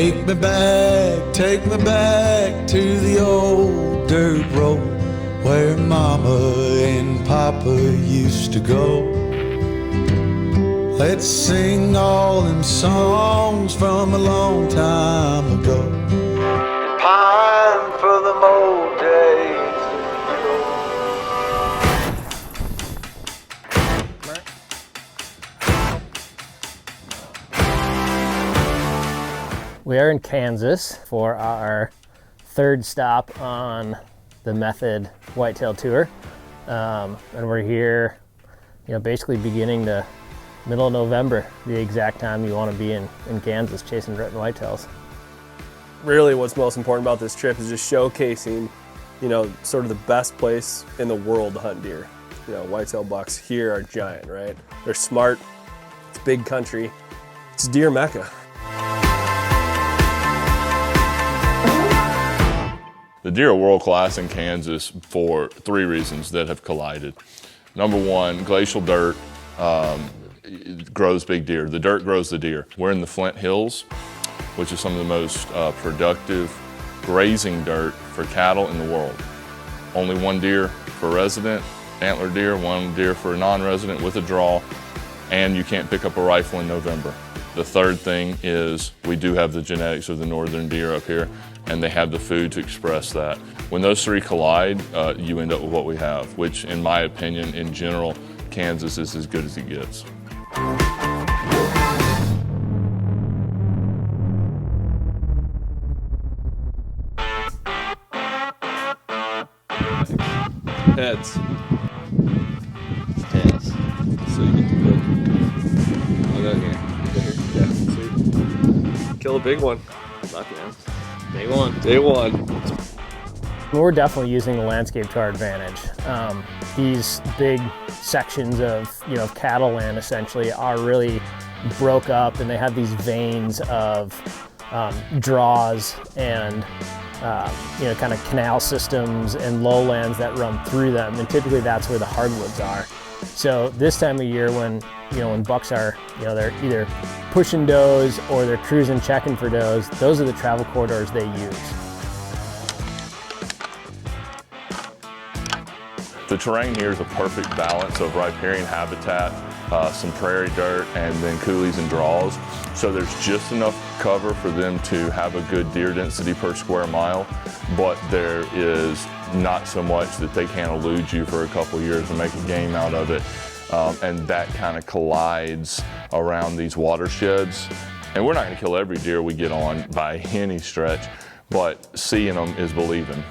Take me back to the old dirt road where Mama and Papa used to go. Let's sing all them songs from a long time ago and pine for them old days. We are in Kansas for our third stop on the Method Whitetail Tour. And we're here, basically beginning to middle of November, the exact time you want to be in Kansas chasing Britain whitetails. Really what's most important about this trip is just showcasing, sort of the best place in the world to hunt deer. Whitetail bucks here are giant, right? They're smart, it's big country, it's deer mecca. The deer are world class in Kansas for three reasons that have collided. Number one, glacial dirt grows big deer. The dirt grows the deer. We're in the Flint Hills, which is some of the most productive grazing dirt for cattle in the world. Only one deer for resident, antler deer, one deer for non-resident with a draw, and you can't pick up a rifle in November. The third thing is we do have the genetics of the northern deer up here, and they have the food to express that. When those three collide, you end up with what we have, which in my opinion, in general, Kansas is as good as it gets. Heads. Tails. So you get to pick. I'll go here. Yeah, sweet. Kill a big one. Lucky man. Day one. Day one. We're definitely using the landscape to our advantage. These big sections of cattle land essentially are really broke up, and they have these veins of draws and kind of canal systems and lowlands that run through them, and typically that's where the hardwoods are. So this time of year when bucks are, they're either pushing does or they're cruising checking for does, those are the travel corridors they use. The terrain here is a perfect balance of riparian habitat, some prairie dirt, and then coulees and draws. So there's just enough cover for them to have a good deer density per square mile, but there is not so much that they can't elude you for a couple years and make a game out of it. And that kind of collides around these watersheds. And we're not going to kill every deer we get on by any stretch, but seeing them is believing.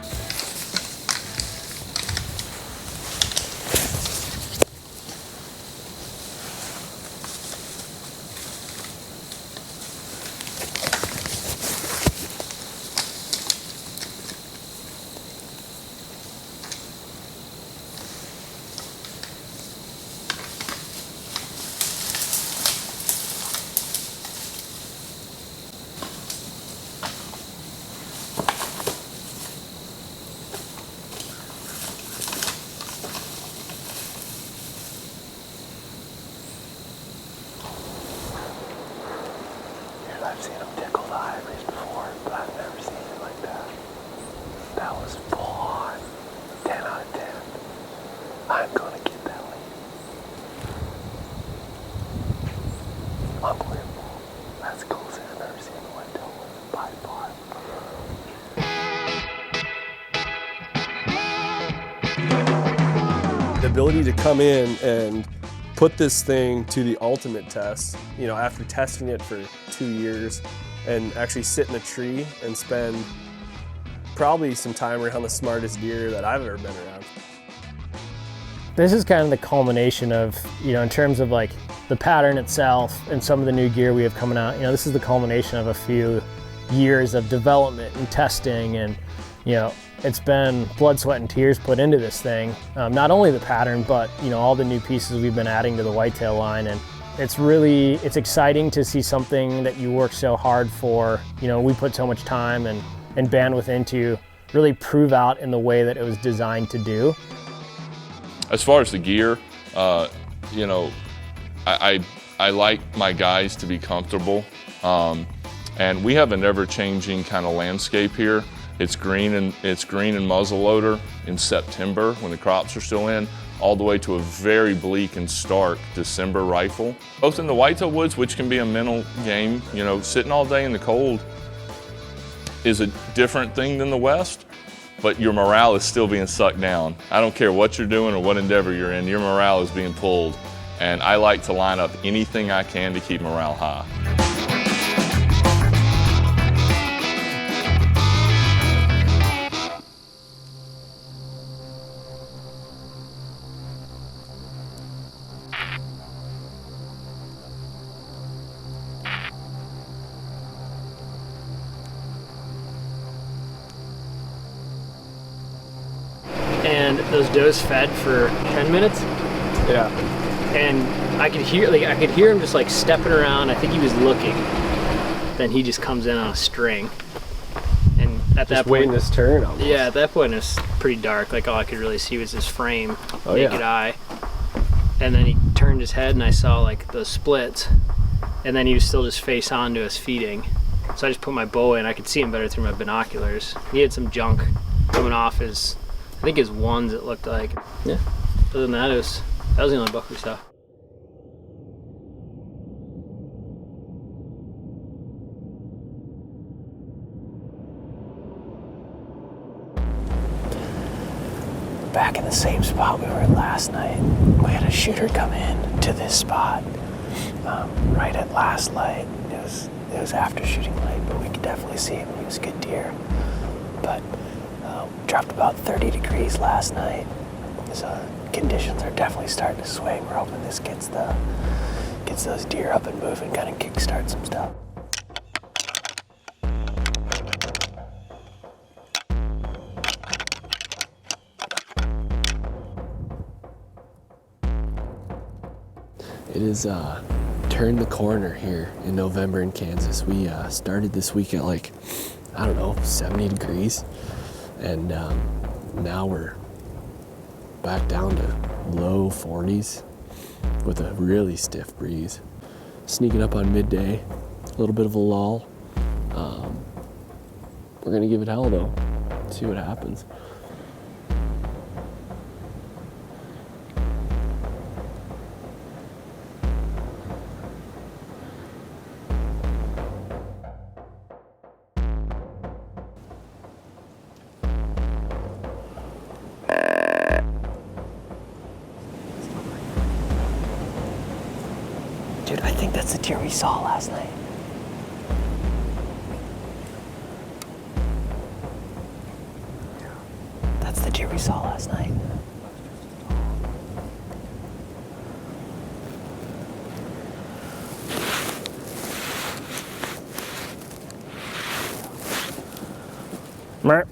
I've seen them tickle the ivories before, but I've never seen it like that. That was full on. 10 out of 10. I'm gonna get that lead. Unbelievable. That's the coolest thing I've ever seen in a whitetail by far. The ability to come in and put this thing to the ultimate test, after testing it for 2 years, and actually sit in a tree and spend probably some time around the smartest deer that I've ever been around. This is kind of the culmination of, in terms of like the pattern itself and some of the new gear we have coming out, this is the culmination of a few years of development and testing, and it's been blood, sweat, and tears put into this thing. Not only the pattern, but all the new pieces we've been adding to the whitetail line, and it's exciting to see something that you work so hard for. We put so much time and bandwidth into really prove out in the way that it was designed to do. As far as the gear, I like my guys to be comfortable. And we have an ever-changing kind of landscape here. It's green and muzzleloader in September when the crops are still in, all the way to a very bleak and stark December rifle. Both in the whitetail woods, which can be a mental game, you know, sitting all day in the cold is a different thing than the West, but your morale is still being sucked down. I don't care what you're doing or what endeavor you're in, your morale is being pulled. And I like to line up anything I can to keep morale high. And those does fed for 10 minutes. Yeah. And I could hear him just like stepping around. I think he was looking. Then he just comes in on a string. And at that point, waiting his turn almost. Yeah, at that point it was pretty dark. Like all I could really see was his frame, naked eye. And then he turned his head and I saw like those splits. And then he was still just face on to us feeding. So I just put my bow in. I could see him better through my binoculars. He had some junk coming off his, I think his ones, it looked like. Yeah. Other than that, that was the only buck we saw. Back in the same spot we were at last night. We had a shooter come in to this spot right at last light. It was after shooting light, but we could definitely see him. He was a good deer. But dropped about 30 degrees last night, so conditions are definitely starting to swing. We're hoping this gets those deer up and moving, kind of kickstart some stuff. It is turned the corner here in November in Kansas. We started this week at like, I don't know, 70 degrees. And now we're back down to low 40s with a really stiff breeze. Sneaking up on midday, a little bit of a lull. We're gonna give it hell though, see what happens. Dude, I think that's the deer we saw last night. That's the deer we saw last night. Mert.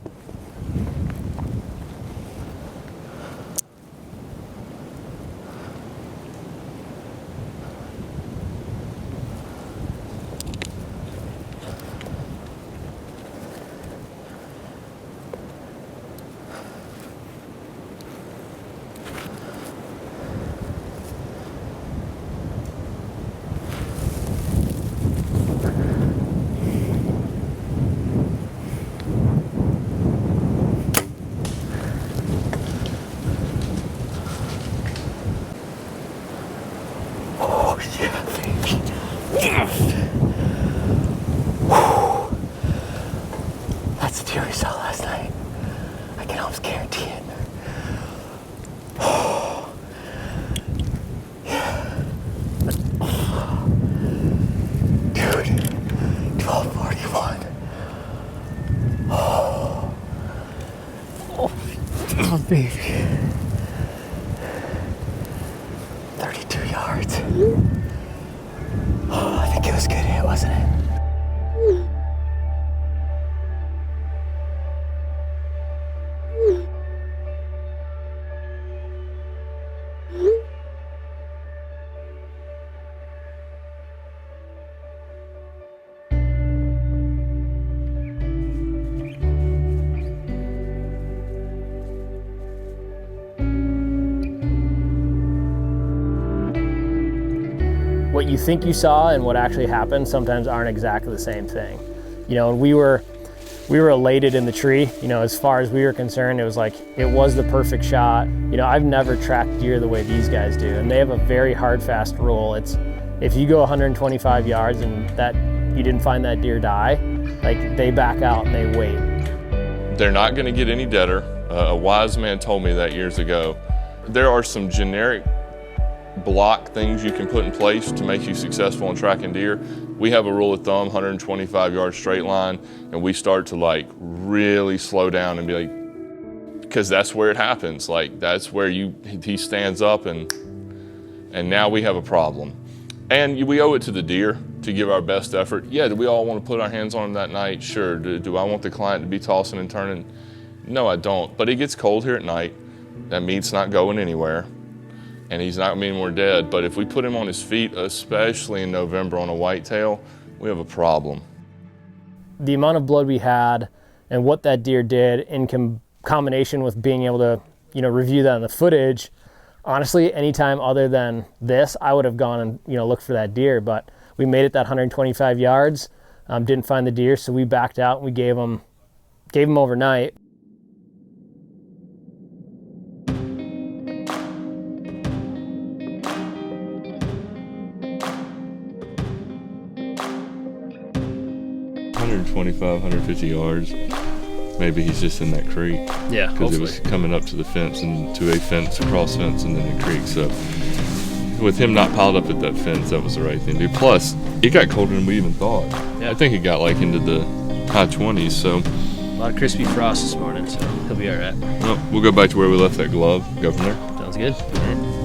That's the deer we saw last night. I can almost guarantee it. Dude, 1241. Oh, baby. 32 yards. Oh, I think it was a good hit, wasn't it? What you think you saw and what actually happened sometimes aren't exactly the same thing. You know, and we were elated in the tree. You know, as far as we were concerned, it was like, it was the perfect shot. You know, I've never tracked deer the way these guys do, and they have a very hard, fast rule. It's, if you go 125 yards and that you didn't find that deer die, like, they back out and they wait. They're not going to get any deader. A wise man told me that years ago. There are some generic block things you can put in place to make you successful in tracking deer. We have a rule of thumb, 125 yard straight line, and we start to like really slow down and be like, because that's where it happens. Like, that's where he stands up, and now we have a problem. And we owe it to the deer to give our best effort. Yeah, do we all want to put our hands on him that night? Sure. Do I want the client to be tossing and turning? No, I don't. But it gets cold here at night. That meat's not going anywhere, and he's not meaning we're dead. But if we put him on his feet, especially in November on a whitetail, we have a problem. The amount of blood we had and what that deer did in combination with being able to, you know, review that in the footage, honestly, anytime other than this, I would have gone and, you know, looked for that deer. But we made it that 125 yards, didn't find the deer, so we backed out and we gave him overnight. $125, $150 yards. Maybe he's just in that creek. Yeah, because it was coming up to the fence and to a fence, a cross fence, and then the creek. So with him not piled up at that fence, that was the right thing to do. Plus, it got colder than we even thought. Yeah. I think it got like into the high 20s. So a lot of crispy frost this morning, so he'll be all right. well, we'll go back to where we left that glove. Go from there. Sounds good. All right.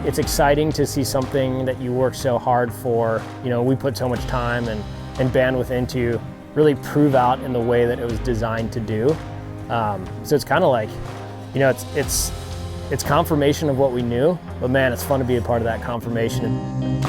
It's exciting to see something that you work so hard for. You know, we put so much time and bandwidth into really prove out in the way that it was designed to do. So it's kind of like, you know, it's confirmation of what we knew, but man, it's fun to be a part of that confirmation.